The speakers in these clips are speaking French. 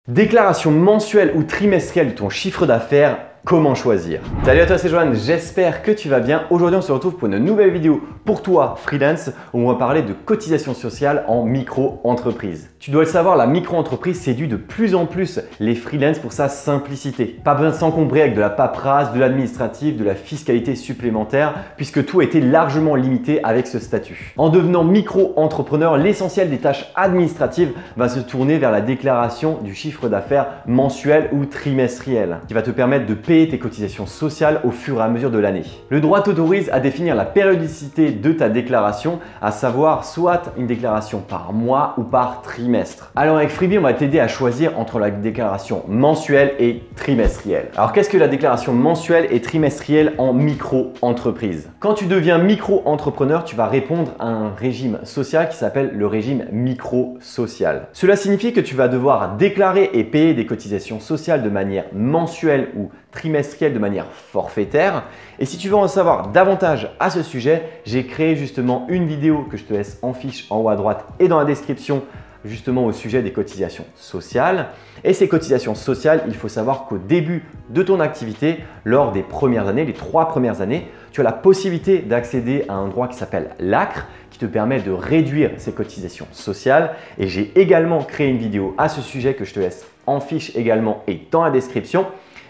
Déclaration mensuelle ou trimestrielle de ton chiffre d'affaires, comment choisir? Salut à toi, c'est Johan, j'espère que tu vas bien. Aujourd'hui, on se retrouve pour une nouvelle vidéo pour toi, freelance, où on va parler de cotisation sociale en micro-entreprise. Tu dois le savoir, la micro-entreprise séduit de plus en plus les freelances pour sa simplicité. Pas besoin de s'encombrer avec de la paperasse, de l'administratif, de la fiscalité supplémentaire, puisque tout a été largement limité avec ce statut. En devenant micro-entrepreneur, l'essentiel des tâches administratives va se tourner vers la déclaration du chiffre d'affaires mensuel ou trimestriel, qui va te permettre de payer tes cotisations sociales au fur et à mesure de l'année. Le droit t'autorise à définir la périodicité de ta déclaration, à savoir soit une déclaration par mois ou par trimestre. Alors avec Freebie, on va t'aider à choisir entre la déclaration mensuelle et trimestrielle. Alors qu'est-ce que la déclaration mensuelle et trimestrielle en micro-entreprise? Quand tu deviens micro-entrepreneur, tu vas répondre à un régime social qui s'appelle le régime micro-social. Cela signifie que tu vas devoir déclarer et payer des cotisations sociales de manière mensuelle ou trimestrielle de manière forfaitaire. Et si tu veux en savoir davantage à ce sujet, j'ai créé justement une vidéo que je te laisse en fiche en haut à droite et dans la description justement au sujet des cotisations sociales. Et ces cotisations sociales, il faut savoir qu'au début de ton activité, lors des premières années, les 3 premières années, tu as la possibilité d'accéder à un droit qui s'appelle l'ACRE, qui te permet de réduire ces cotisations sociales. Et j'ai également créé une vidéo à ce sujet que je te laisse en fiche également et dans la description.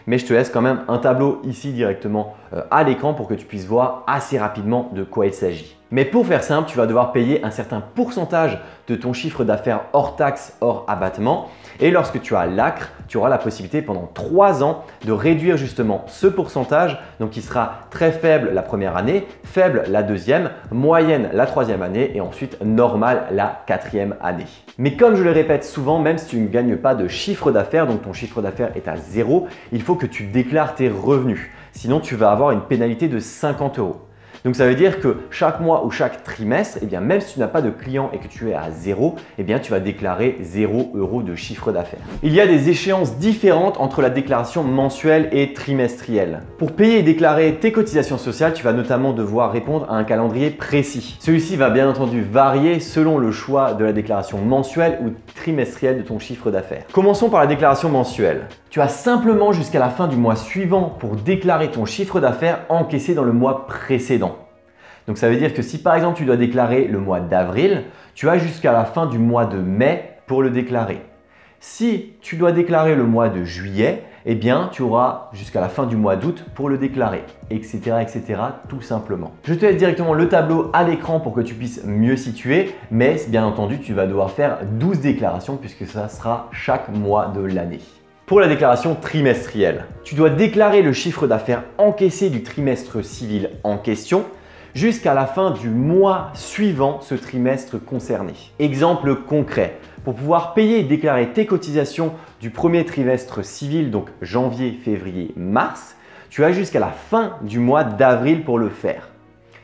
Mais je te laisse quand même un tableau ici directement à l'écran pour que tu puisses voir assez rapidement de quoi il s'agit. Mais pour faire simple, tu vas devoir payer un certain pourcentage de ton chiffre d'affaires hors taxe, hors abattement. Et lorsque tu as l'ACRE, tu auras la possibilité pendant 3 ans de réduire justement ce pourcentage. Donc, il sera très faible la première année, faible la deuxième, moyenne la troisième année et ensuite normal la 4e année. Mais comme je le répète souvent, même si tu ne gagnes pas de chiffre d'affaires, donc ton chiffre d'affaires est à 0, il faut que tu déclares tes revenus. Sinon, tu vas avoir une pénalité de 50 €. Donc ça veut dire que chaque mois ou chaque trimestre, eh bien, même si tu n'as pas de clients et que tu es à 0, eh bien, tu vas déclarer 0 € de chiffre d'affaires. Il y a des échéances différentes entre la déclaration mensuelle et trimestrielle. Pour payer et déclarer tes cotisations sociales, tu vas notamment devoir répondre à un calendrier précis. Celui-ci va bien entendu varier selon le choix de la déclaration mensuelle ou trimestrielle de ton chiffre d'affaires. Commençons par la déclaration mensuelle. Tu as simplement jusqu'à la fin du mois suivant pour déclarer ton chiffre d'affaires encaissé dans le mois précédent. Donc ça veut dire que si par exemple tu dois déclarer le mois d'avril, tu as jusqu'à la fin du mois de mai pour le déclarer. Si tu dois déclarer le mois de juillet, eh bien tu auras jusqu'à la fin du mois d'août pour le déclarer, etc., etc. tout simplement. Je te laisse directement le tableau à l'écran pour que tu puisses mieux situer, mais bien entendu tu vas devoir faire 12 déclarations puisque ça sera chaque mois de l'année. Pour la déclaration trimestrielle, tu dois déclarer le chiffre d'affaires encaissé du trimestre civil en question jusqu'à la fin du mois suivant ce trimestre concerné. Exemple concret, pour pouvoir payer et déclarer tes cotisations du premier trimestre civil, donc janvier, février, mars, tu as jusqu'à la fin du mois d'avril pour le faire.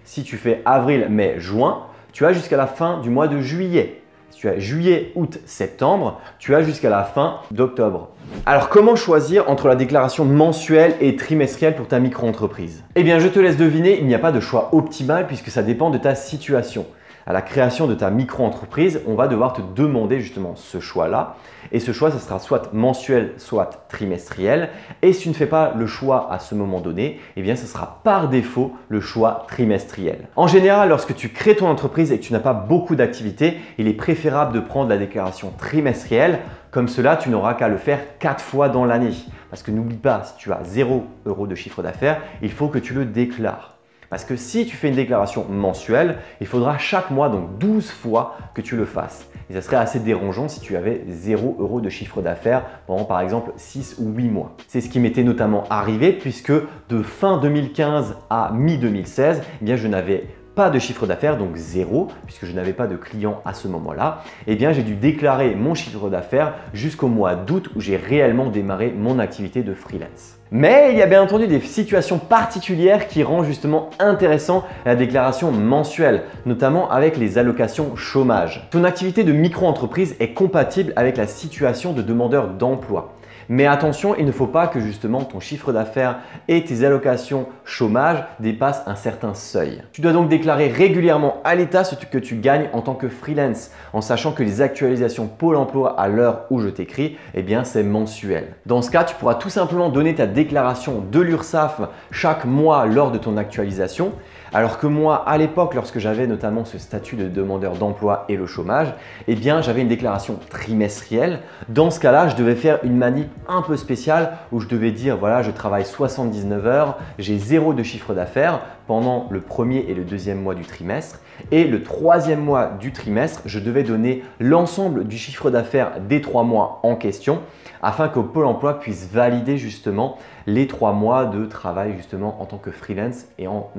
Si tu fais avril, mai, juin, tu as jusqu'à la fin du mois de juillet. Si tu as juillet, août, septembre, tu as jusqu'à la fin d'octobre. Alors comment choisir entre la déclaration mensuelle et trimestrielle pour ta micro-entreprise? Eh bien je te laisse deviner, il n'y a pas de choix optimal puisque ça dépend de ta situation. À la création de ta micro-entreprise, on va devoir te demander justement ce choix-là. Et ce choix, ce sera soit mensuel, soit trimestriel. Et si tu ne fais pas le choix à ce moment donné, eh bien, ce sera par défaut le choix trimestriel. En général, lorsque tu crées ton entreprise et que tu n'as pas beaucoup d'activités, il est préférable de prendre la déclaration trimestrielle. Comme cela, tu n'auras qu'à le faire 4 fois dans l'année. Parce que n'oublie pas, si tu as 0 € de chiffre d'affaires, il faut que tu le déclares. Parce que si tu fais une déclaration mensuelle, il faudra chaque mois, donc 12 fois, que tu le fasses. Et ça serait assez dérangeant si tu avais 0 € de chiffre d'affaires pendant par exemple 6 ou 8 mois. C'est ce qui m'était notamment arrivé puisque de fin 2015 à mi-2016, eh bien je n'avais pas de chiffre d'affaires, donc 0, puisque je n'avais pas de clients à ce moment-là. Eh bien, j'ai dû déclarer mon chiffre d'affaires jusqu'au mois d'août où j'ai réellement démarré mon activité de freelance. Mais il y a bien entendu des situations particulières qui rendent justement intéressant la déclaration mensuelle, notamment avec les allocations chômage. Ton activité de micro-entreprise est compatible avec la situation de demandeur d'emploi. Mais attention, il ne faut pas que justement ton chiffre d'affaires et tes allocations chômage dépassent un certain seuil. Tu dois donc déclarer régulièrement à l'État ce que tu gagnes en tant que freelance, en sachant que les actualisations Pôle emploi à l'heure où je t'écris, eh bien c'est mensuel. Dans ce cas, tu pourras tout simplement donner ta déclaration de l'URSSAF chaque mois lors de ton actualisation. Alors que moi, à l'époque, lorsque j'avais notamment ce statut de demandeur d'emploi et le chômage, eh bien j'avais une déclaration trimestrielle. Dans ce cas-là, je devais faire une manip un peu spéciale où je devais dire voilà, je travaille 79 heures, j'ai 0 de chiffre d'affaires pendant le premier et le deuxième mois du trimestre. Et le troisième mois du trimestre, je devais donner l'ensemble du chiffre d'affaires des 3 mois en question afin que Pôle emploi puisse valider justement les 3 mois de travail justement en tant que freelance et en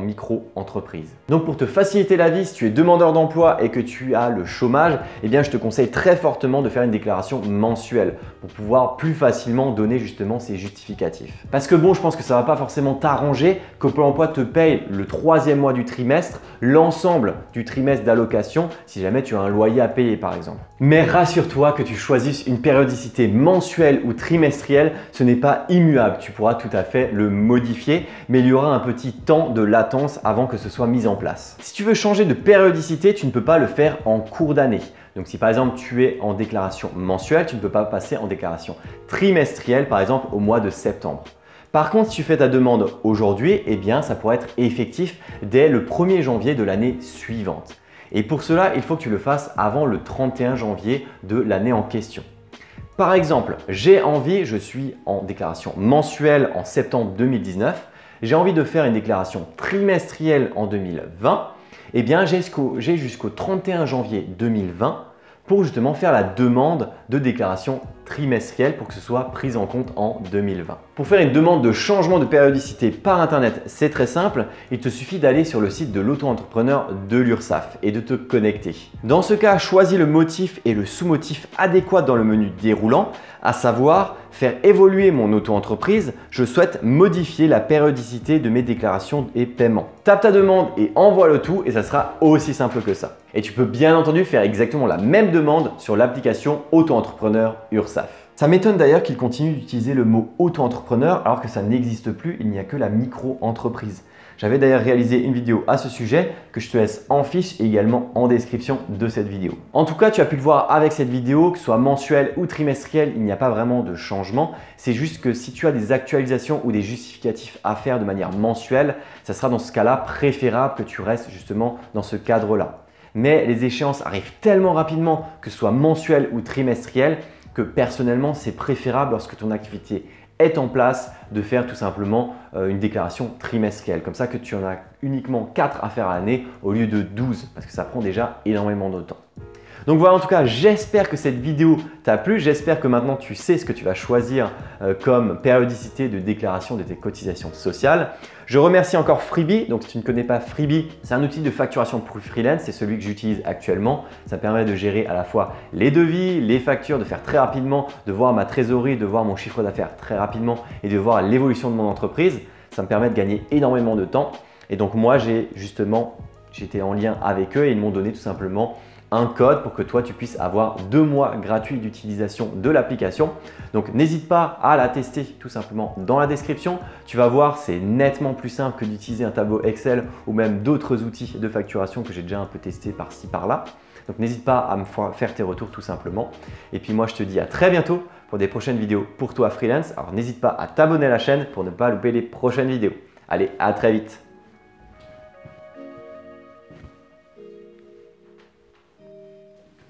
micro-entreprise. Donc pour te faciliter la vie, si tu es demandeur d'emploi et que tu as le chômage, eh bien je te conseille très fortement de faire une déclaration mensuelle pour pouvoir plus facilement donner justement ces justificatifs. Parce que bon, je pense que ça ne va pas forcément t'arranger que Pôle emploi te paye le troisième mois du trimestre, l'ensemble du trimestre d'allocation si jamais tu as un loyer à payer par exemple. Mais rassure-toi que tu choisisses une périodicité mensuelle ou trimestrielle, ce n'est pas immuable. Tu pourras tout à fait le modifier, mais il y aura un petit temps de latence avant que ce soit mis en place. Si tu veux changer de périodicité, tu ne peux pas le faire en cours d'année. Donc si par exemple tu es en déclaration mensuelle, tu ne peux pas passer en déclaration trimestrielle par exemple au mois de septembre. Par contre, si tu fais ta demande aujourd'hui, eh bien ça pourrait être effectif dès le 1er janvier de l'année suivante. Et pour cela, il faut que tu le fasses avant le 31 janvier de l'année en question. Par exemple, je suis en déclaration mensuelle en septembre 2019, j'ai envie de faire une déclaration trimestrielle en 2020, eh bien j'ai jusqu'au 31 janvier 2020 pour justement faire la demande de déclaration trimestrielle pour que ce soit pris en compte en 2020. Pour faire une demande de changement de périodicité par internet, c'est très simple. Il te suffit d'aller sur le site de l'auto-entrepreneur de l'URSSAF et de te connecter. Dans ce cas, choisis le motif et le sous-motif adéquat dans le menu déroulant, à savoir faire évoluer mon auto-entreprise. Je souhaite modifier la périodicité de mes déclarations et paiements. Tape ta demande et envoie le tout et ça sera aussi simple que ça. Et tu peux bien entendu faire exactement la même demande sur l'application auto-entrepreneur URSSAF. Ça m'étonne d'ailleurs qu'il continue d'utiliser le mot auto-entrepreneur alors que ça n'existe plus, il n'y a que la micro-entreprise. J'avais d'ailleurs réalisé une vidéo à ce sujet que je te laisse en fiche et également en description de cette vidéo. En tout cas, tu as pu le voir avec cette vidéo, que ce soit mensuelle ou trimestrielle, il n'y a pas vraiment de changement. C'est juste que si tu as des actualisations ou des justificatifs à faire de manière mensuelle, ça sera dans ce cas-là préférable que tu restes justement dans ce cadre-là. Mais les échéances arrivent tellement rapidement, que ce soit mensuel ou trimestriel, que personnellement, c'est préférable lorsque ton activité est en place de faire tout simplement une déclaration trimestrielle. Comme ça que tu en as uniquement 4 à faire à l'année au lieu de 12 parce que ça prend déjà énormément de temps. Donc voilà, en tout cas, j'espère que cette vidéo t'a plu. J'espère que maintenant tu sais ce que tu vas choisir comme périodicité de déclaration de tes cotisations sociales. Je remercie encore Freebie. Donc si tu ne connais pas Freebie, c'est un outil de facturation pour freelance. C'est celui que j'utilise actuellement. Ça permet de gérer à la fois les devis, les factures, de faire très rapidement, de voir ma trésorerie, de voir mon chiffre d'affaires très rapidement et de voir l'évolution de mon entreprise. Ça me permet de gagner énormément de temps. Et donc moi, j'étais en lien avec eux et ils m'ont donné tout simplement un code pour que toi tu puisses avoir 2 mois gratuits d'utilisation de l'application. Donc n'hésite pas à la tester tout simplement dans la description. Tu vas voir, c'est nettement plus simple que d'utiliser un tableau Excel ou même d'autres outils de facturation que j'ai déjà un peu testé par-ci par-là. Donc n'hésite pas à me faire tes retours tout simplement. Et puis moi je te dis à très bientôt pour des prochaines vidéos pour toi freelance. Alors n'hésite pas à t'abonner à la chaîne pour ne pas louper les prochaines vidéos. Allez, à très vite.